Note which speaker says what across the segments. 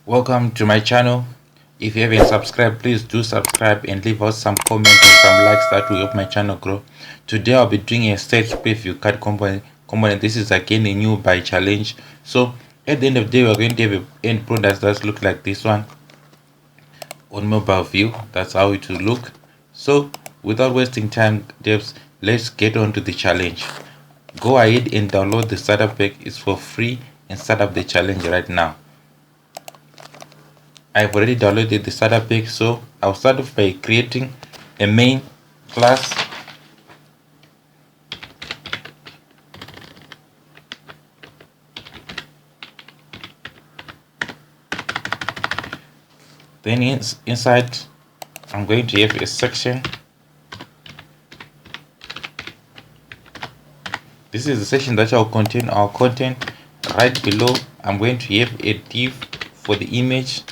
Speaker 1: Welcome to my channel. If you haven't subscribed, please do subscribe and leave us some comments and some likes. That will help my channel grow. Today I'll be doing a stage preview card component. This is again a new buy challenge. So at the end of the day, we're going to have an end product that looks like this one on mobile view. That's how it will look. So without wasting time, devs, let's get on to the challenge. Go ahead and download the starter pack. It's for free, and start up the challenge right now. I've already downloaded the starter pack, so I'll start off by creating a main class. Then inside I'm going to have a section. This is the section that will contain our content. Right below I'm going to have a div for the image.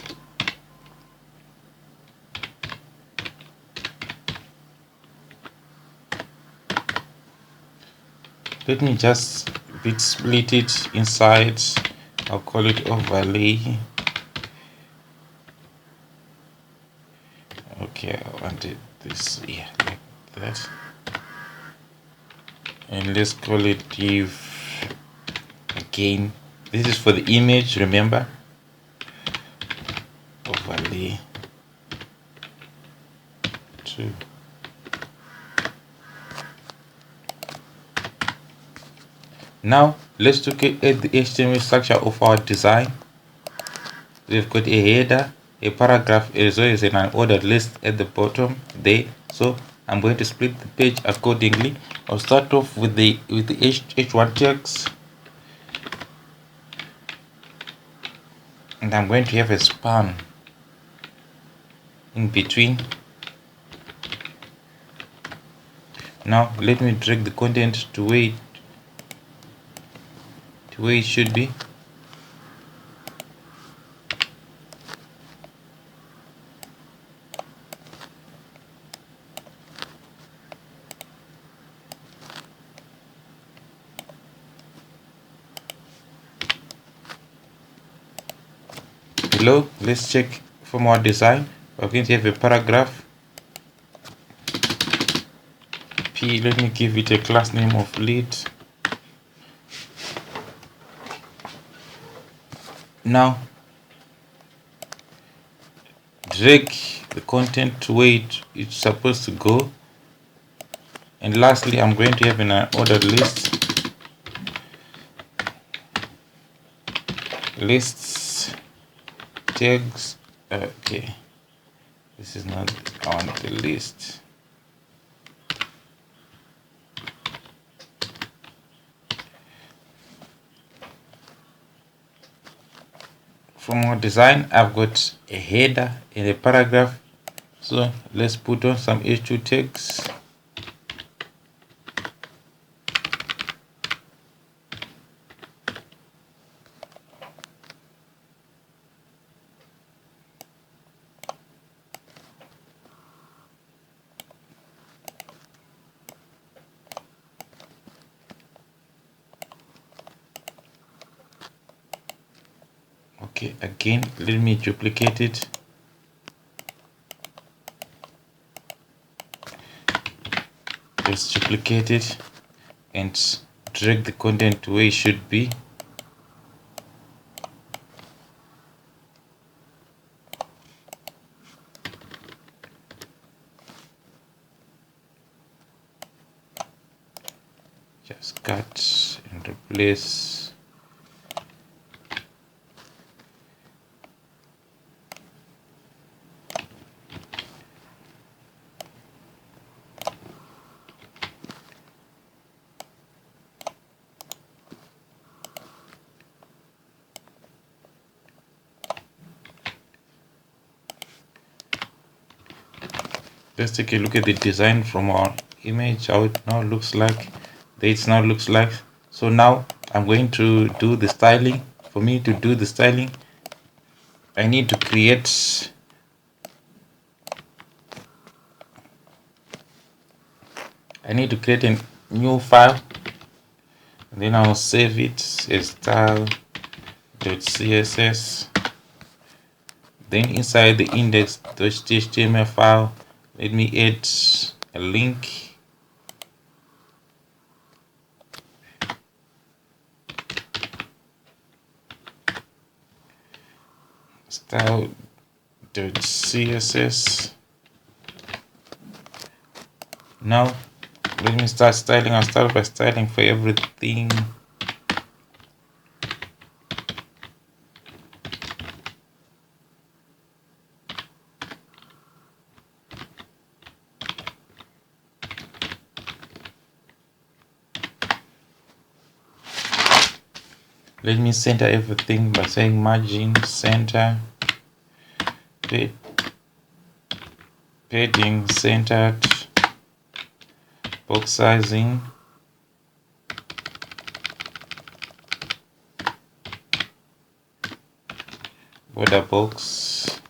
Speaker 1: Let me just split it inside. I'll call it overlay. Okay, I wanted this here like that. And let's call it div again. This is for the image, remember? Overlay 2. Now let's look at the HTML structure of our design. We've got a header, a paragraph, as well as an unordered list at the bottom there. So I'm going to split the page accordingly. I'll start off with the H1 text, and I'm going to have a span in between. Now let me drag the content to where it should be. Below, let's check from our design. We're going to have a paragraph. P, let me give it a class name of lead. Now drag the content to where it's supposed to go. And lastly, I'm going to have an ordered lists tags. Okay, this is not on the list. From our design, I've got a header and a paragraph, so let's put on some h2 tags. Okay, again, let me duplicate it. Let's duplicate it and drag the content to where it should be. Just cut and replace. Let's take a look at the design from our image, how it now looks like. So now I'm going to do the styling. For me to do the styling, I need to create a new file, and then I'll save it as style.css. Then inside the index.html file, let me add a link. Style.css. Now let me start styling. I'll start by styling for everything. Let me center everything by saying margin, center, padding, centered, box sizing, border box,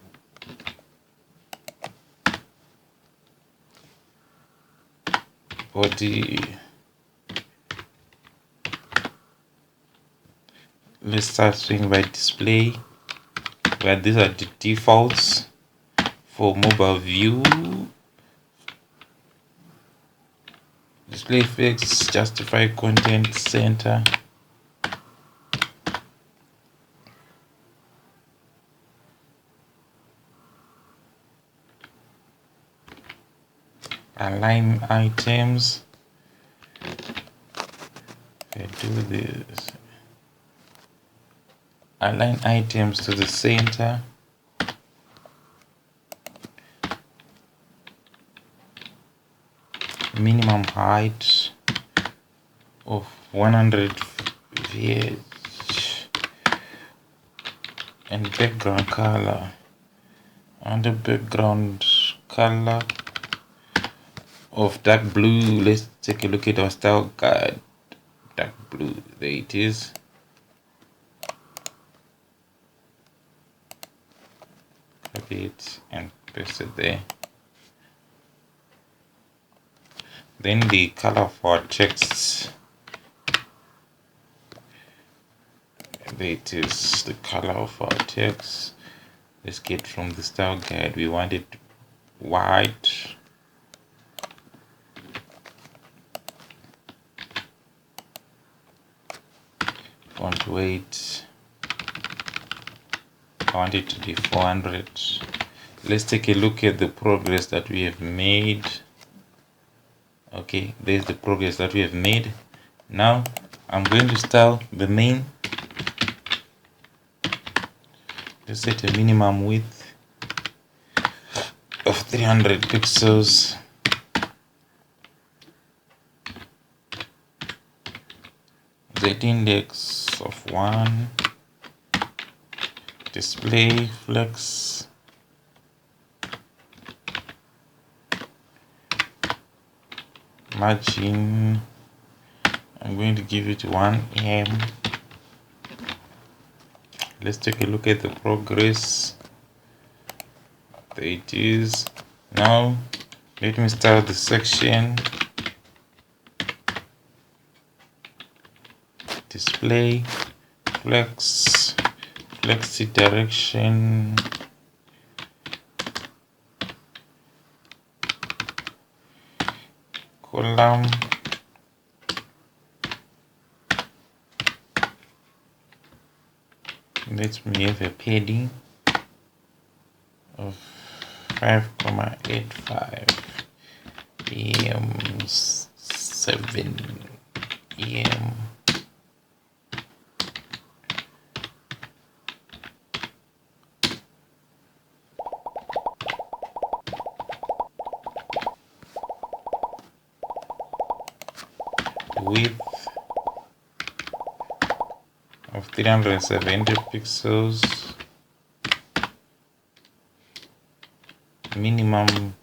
Speaker 1: body. Let's start swing by display, where these are the defaults for mobile view. Display effects, justify content, center. Align items. If I do this, align items to the center. Minimum height of 100 VH and background color. Under background color of dark blue, let's take a look at our style guide. Dark blue, there it is. Copy it and paste it there. Then the color of our text, there it is, the color of our text. Let's get from the style guide, we want it white. Font weight, I want it to be 400. Let's take a look at the progress that we have made. Okay, there's the progress that we have made. Now I'm going to style the main. Let's set a minimum width of 300 pixels. Z index of 1. Display flex. Margin, I'm going to give it 1 em. Let's take a look at the progress. There it is. Now let me start the section. Display flex, flexi direction, column, let me have a padding of 5.85 em, 7 em. Width of 370 pixels. Minimum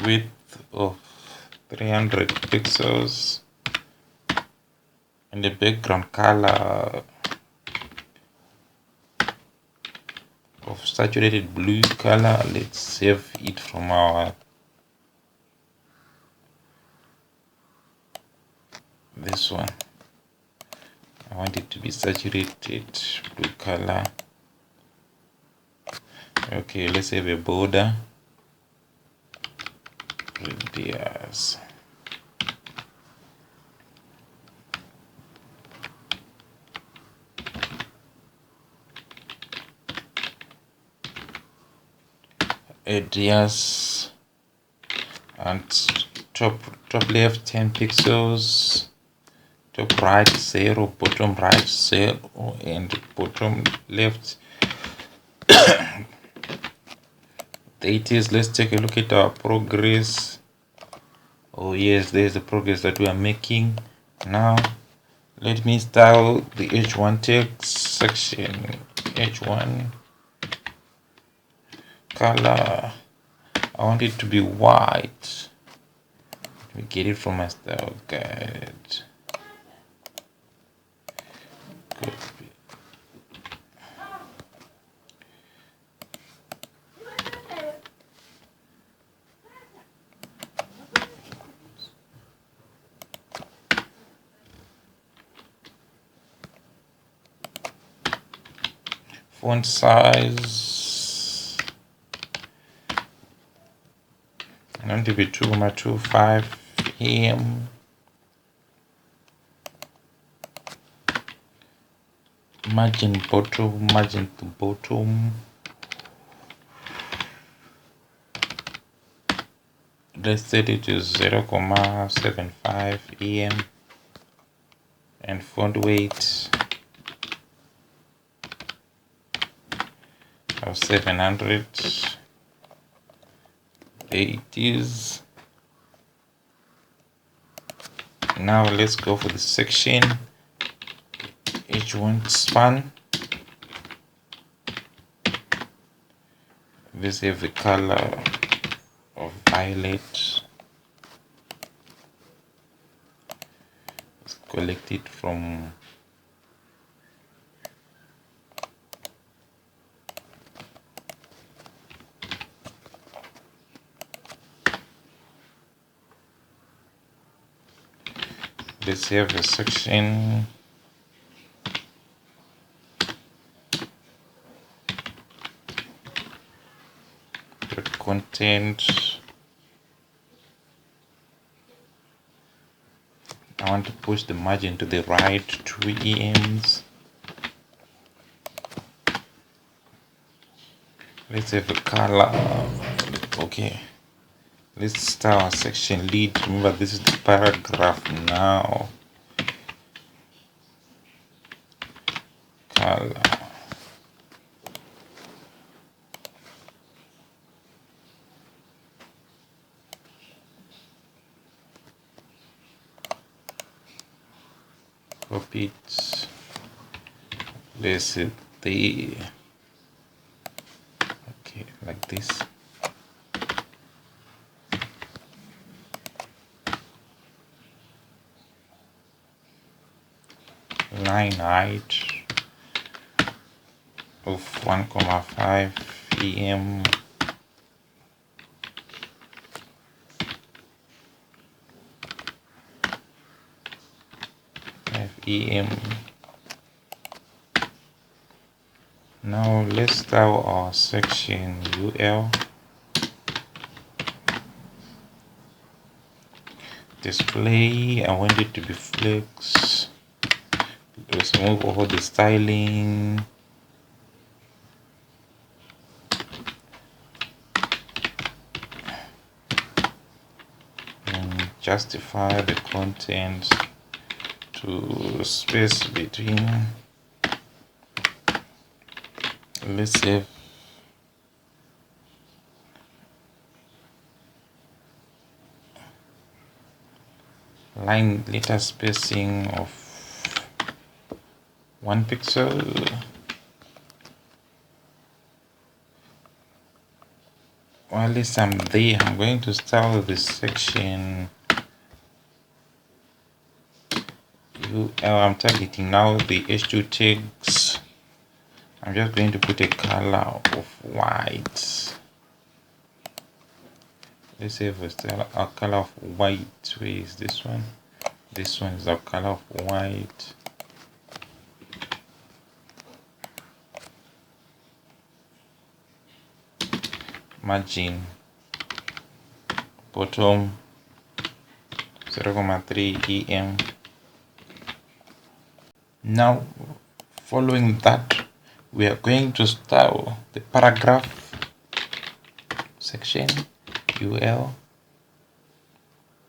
Speaker 1: width of 300 pixels. And the background color of saturated blue color. Let's save it from our this one. I want it to be saturated blue color. Okay, let's have a border radius. Radius and top left 10 pixels, top right 0, bottom right 0, and bottom left 80s. Let's take a look at our progress. Oh yes, there's the progress that we are making. Now let me style the h1 text section. H1 color, I want it to be white. Let me get it from my style guide. Copy. Font size, I want it to be 2.25 em. Margin to bottom. Let's set it to 0.75 em, and font weight of 700. There it is. Now let's go for the section H1 span. Let's have the color of violet. Let's collect it from let's have a section content. I want to push the margin to the right 2 ems. Let's have a color. Okay, let's start our section lead. Remember, this is the paragraph now. Color. Copy it. Place it there. Okay, like this. Line height of 1.5 em. em. Now let's style our section UL. Display, I want it to be flex. Let's move over the styling. And justify the content to space between. Let's save. Line letter spacing of 1 pixel. While at least I'm there, I'm going to style this section I'm targeting now the H2 tags. I'm just going to put a color of white. Let's have a color of white. Where is this one? This one is a color of white. margin bottom 0.3 em. Now following that, we are going to style the paragraph section UL,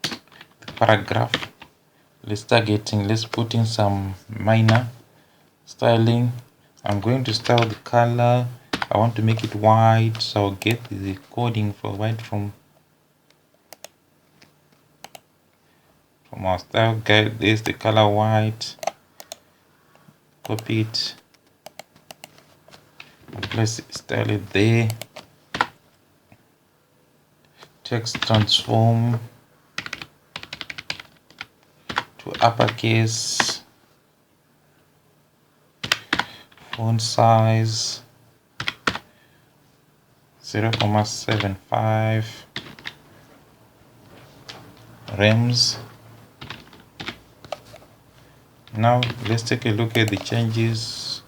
Speaker 1: the paragraph. Let's put in some minor styling. I'm going to style the color. I want to make it white, so I'll get the coding for white from our style guide. There's the color white. Copy it and place it, style it there. Text transform to uppercase. Font size 0.75. Rems. Now let's take a look at the changes.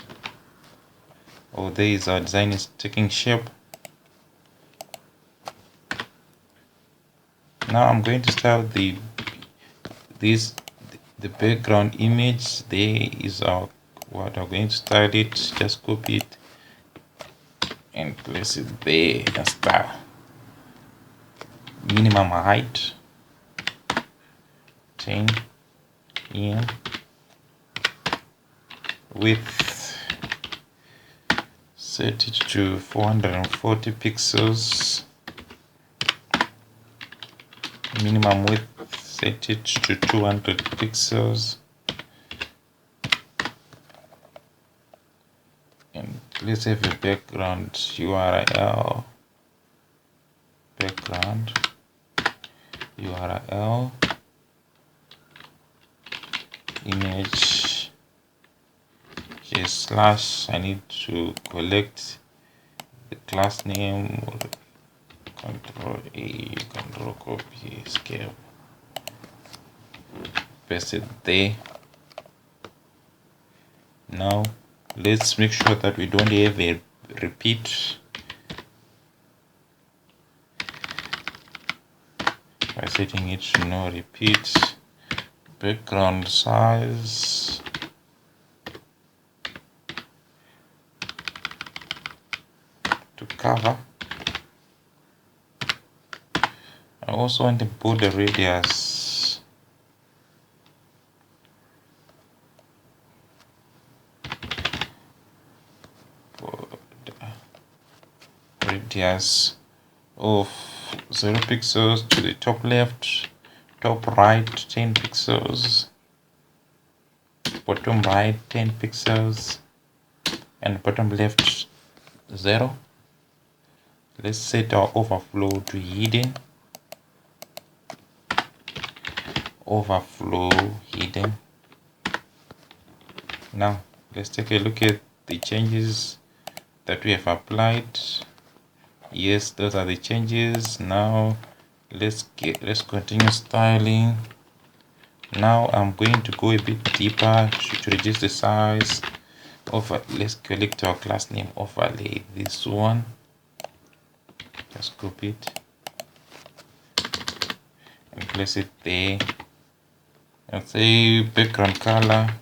Speaker 1: Oh, there is our design is taking shape. Now I'm going to style the background image. There is our what I'm going to style it. Just copy it and place it there and style. Minimum height 10 em. Width set it to 440 pixels. Minimum width set it to 200 pixels. And let's have a background URL. Background URL image slash. I need to collect the class name. Control A, control copy, escape, paste it there. Now let's make sure that we don't have a repeat by setting it to no repeat. Background size to cover. I also want to put the radius of 0 pixels to the top left, top right 10 pixels, bottom right 10 pixels, and bottom left 0. Let's set our overflow to hidden. Overflow hidden. Now let's take a look at the changes that we have applied. Yes, those are the changes. Now let's continue styling. Now I'm going to go a bit deeper to reduce the size of. Let's collect our class name overlay. This one, just copy it and place it there. And say background color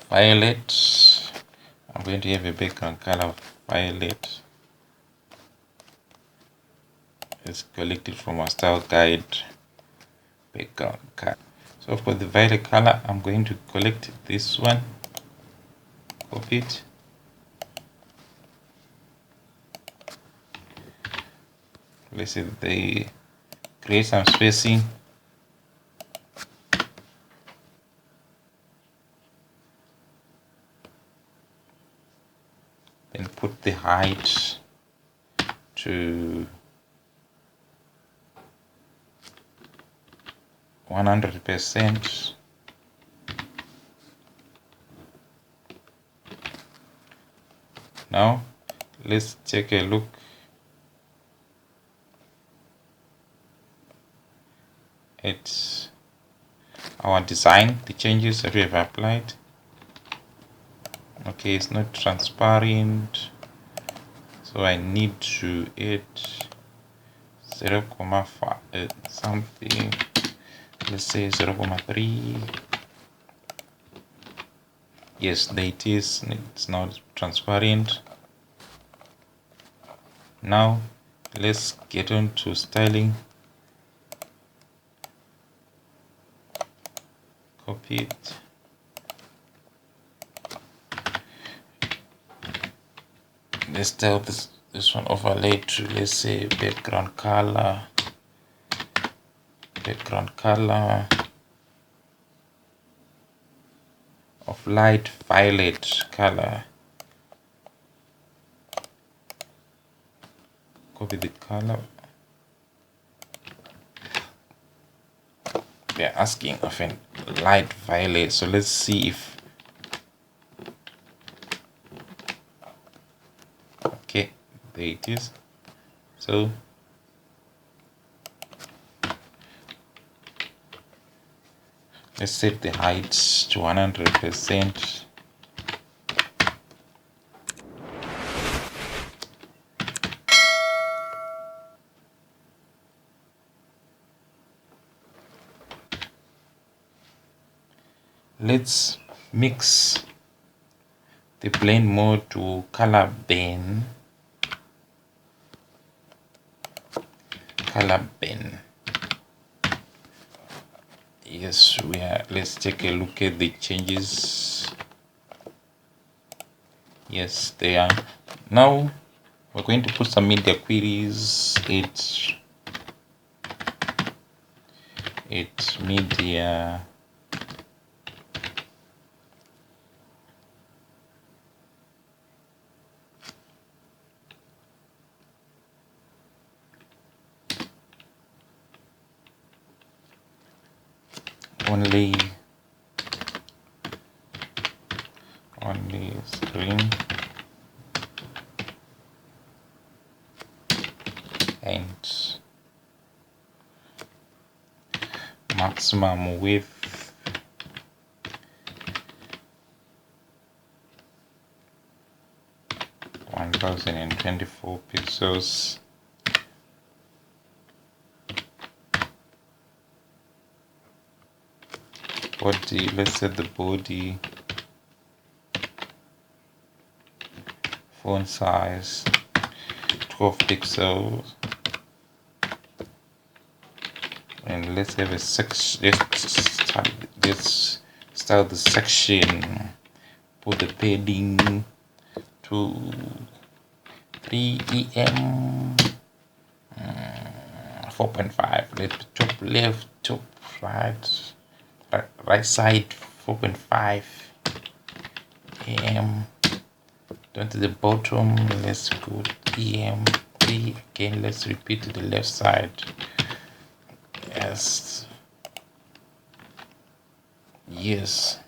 Speaker 1: violet. I'm going to have a background color of violet. Let's collect it from our style guide. Background color. So for the violet color, I'm going to collect this one, copy it, place it there, create some spacing, then put the height to 100%. Now let's take a look at our design, the changes that we have applied. Okay, it's not transparent, so I need to add 0.5 something, let's say 0.3. Yes, there it is. It's not transparent. Now let's get on to styling. Copy it. Let's tell this one overlay to, let's say, background color of light violet color. Copy the color. They're asking of a light violet, so let's see if, okay, there it is. So let's set the height to 100%. Let's mix the blend mode to color bin. Yes, we are. Let's take a look at the changes. Yes, they are. Now we're going to put some media queries. It's media only screen and maximum width 1024 pixels. Body, let's set the body font size 12 pixels, and let's have a section. Let's start the section. Put the padding to 3 em, 4.5. Let's top left, top right side 4.5 em. Down to the bottom, let's go em 3 again. Let's repeat to the left side. Yes,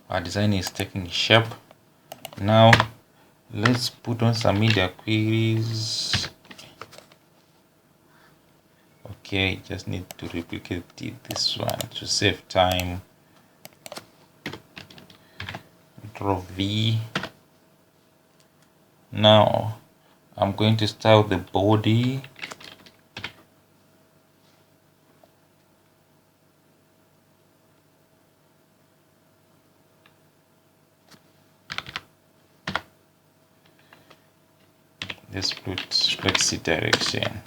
Speaker 1: our design is taking shape. Now let's put on some media queries. Okay, just need to replicate this one to save time. Control V. Now I'm going to style the body. Let's put flexi direction.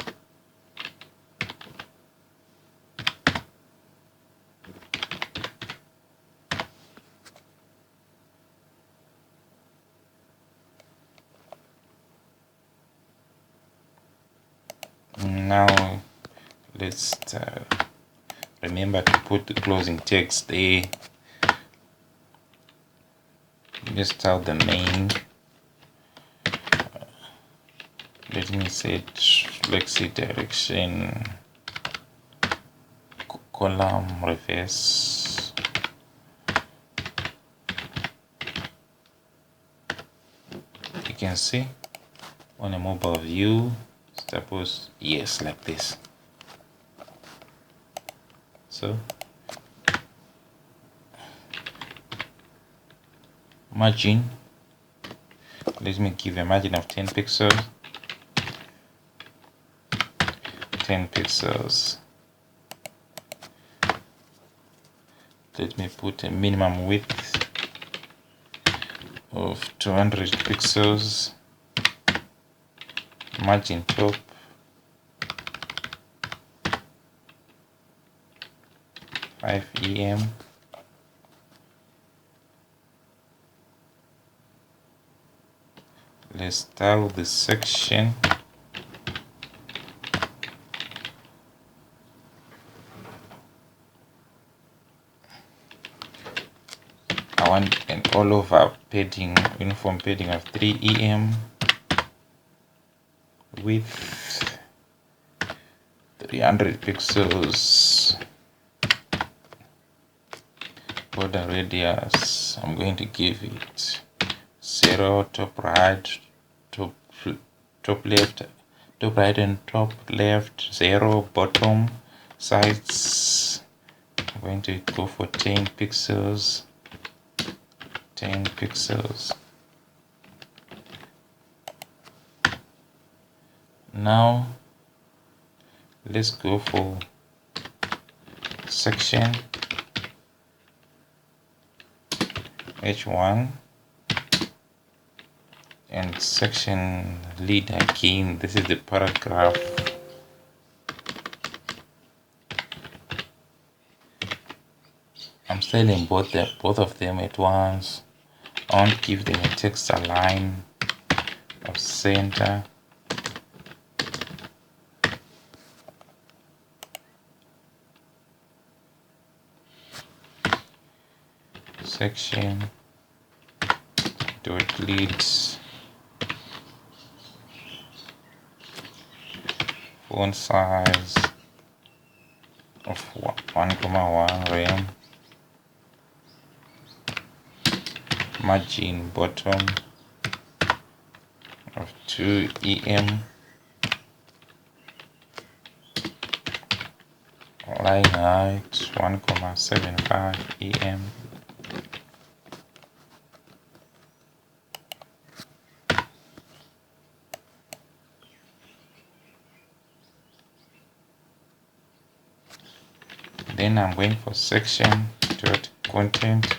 Speaker 1: Now let's remember to put the closing text there. Let's style the main. Let me set flexi direction, column reverse. You can see on a mobile view, suppose, yes, like this. So margin. Let me give a margin of 10 pixels. 10 pixels. Let me put a minimum width of 200 pixels. Margin top 5 EM. Let's style the section. I want an all over padding, uniform padding of 3 EM. Width 300 pixels. Border radius, I'm going to give it 0, top right, top left, top right and top left, 0, bottom sides. I'm going to go for 10 pixels. 10 pixels. Now let's go for section H1 and section lead again. This is the paragraph. I'm styling both of them at once. I want to give them a text align of center. Section dot leads, font size of 1,1 rem, margin bottom of 2 EM, line height 1,75 EM. Then I'm going for section dot content.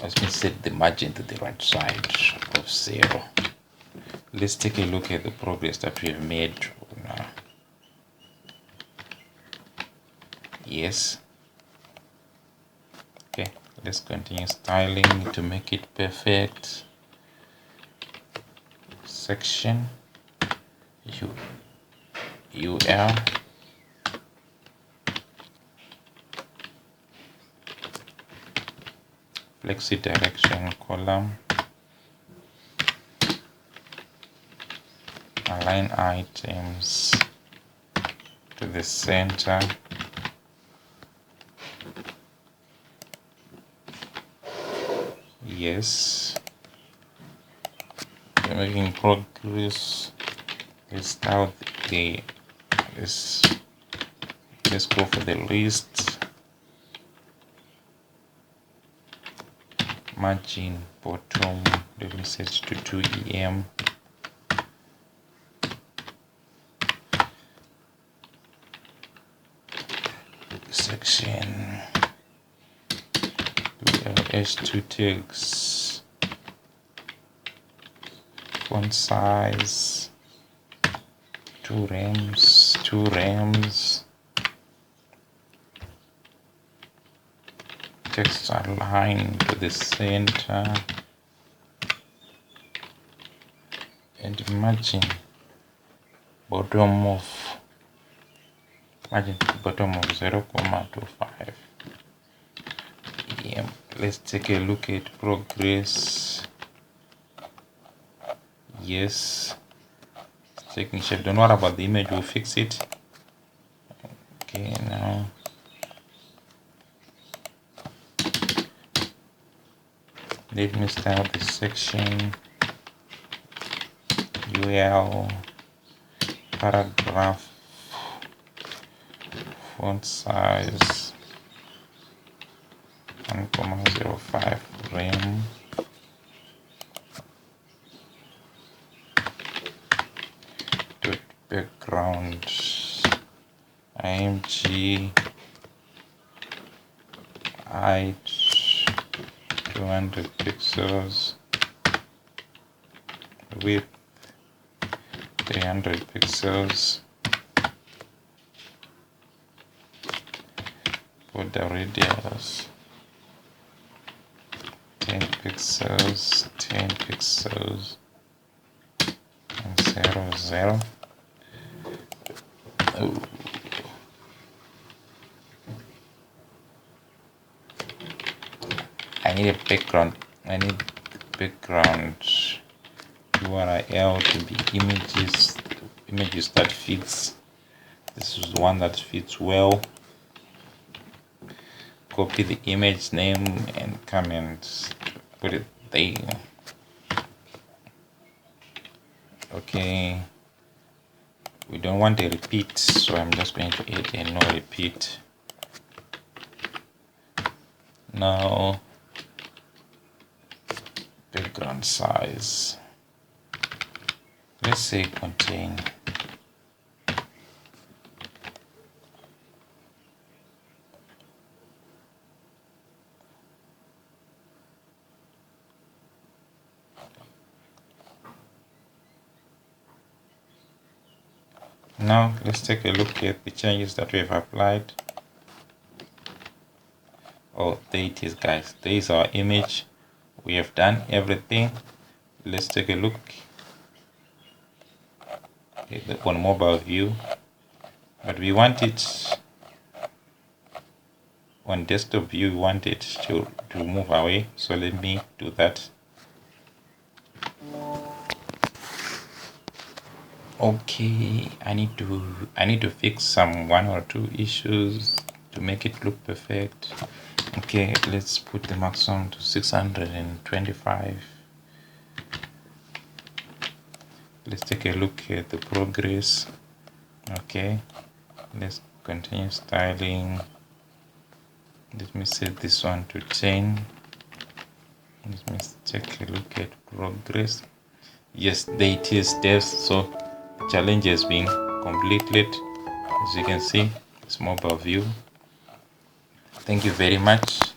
Speaker 1: Let me set the margin to the right side of 0. Let's take a look at the progress that we have made now. Yes. Okay, let's continue styling to make it perfect. Section UL, flexi direction column, align items to the center, yes. We're making progress. Let's start let's go for the list. Margin bottom, let me set to 2 EM. Section H2 tags, font size 2 rems, text align to the center, and margin bottom of 0,25 EM. Let's take a look at progress. Yes, it's taking shape. Don't worry about the image, we'll fix it. Okay, now let me start the section UL paragraph font size 1,05 rem. Dot background img height 200 pixels, width 300 pixels, border radius 10 pixels, 10 pixels, and 0, 0. Oh. I need a background. I need background URL to be images that fits. This is one that fits well. Copy the image name and comment, put it there. Okay, we don't want a repeat, so I'm just going to add a no repeat. Now background size, let's say contain. Now let's take a look at the changes that we have applied. Oh, there it is, guys. There is our image. We have done everything. Let's take a look on mobile view, but we want it on desktop view. We want it to move away, so let me do that. Okay, I need to fix some 1 or 2 issues to make it look perfect. Okay, let's put the maximum to 625. Let's take a look at the progress. Okay, let's continue styling. Let me set this one to 10. Let me take a look at progress. Yes, there it is, devs. So challenge has been completed. As you can see, it's mobile view. Thank you very much.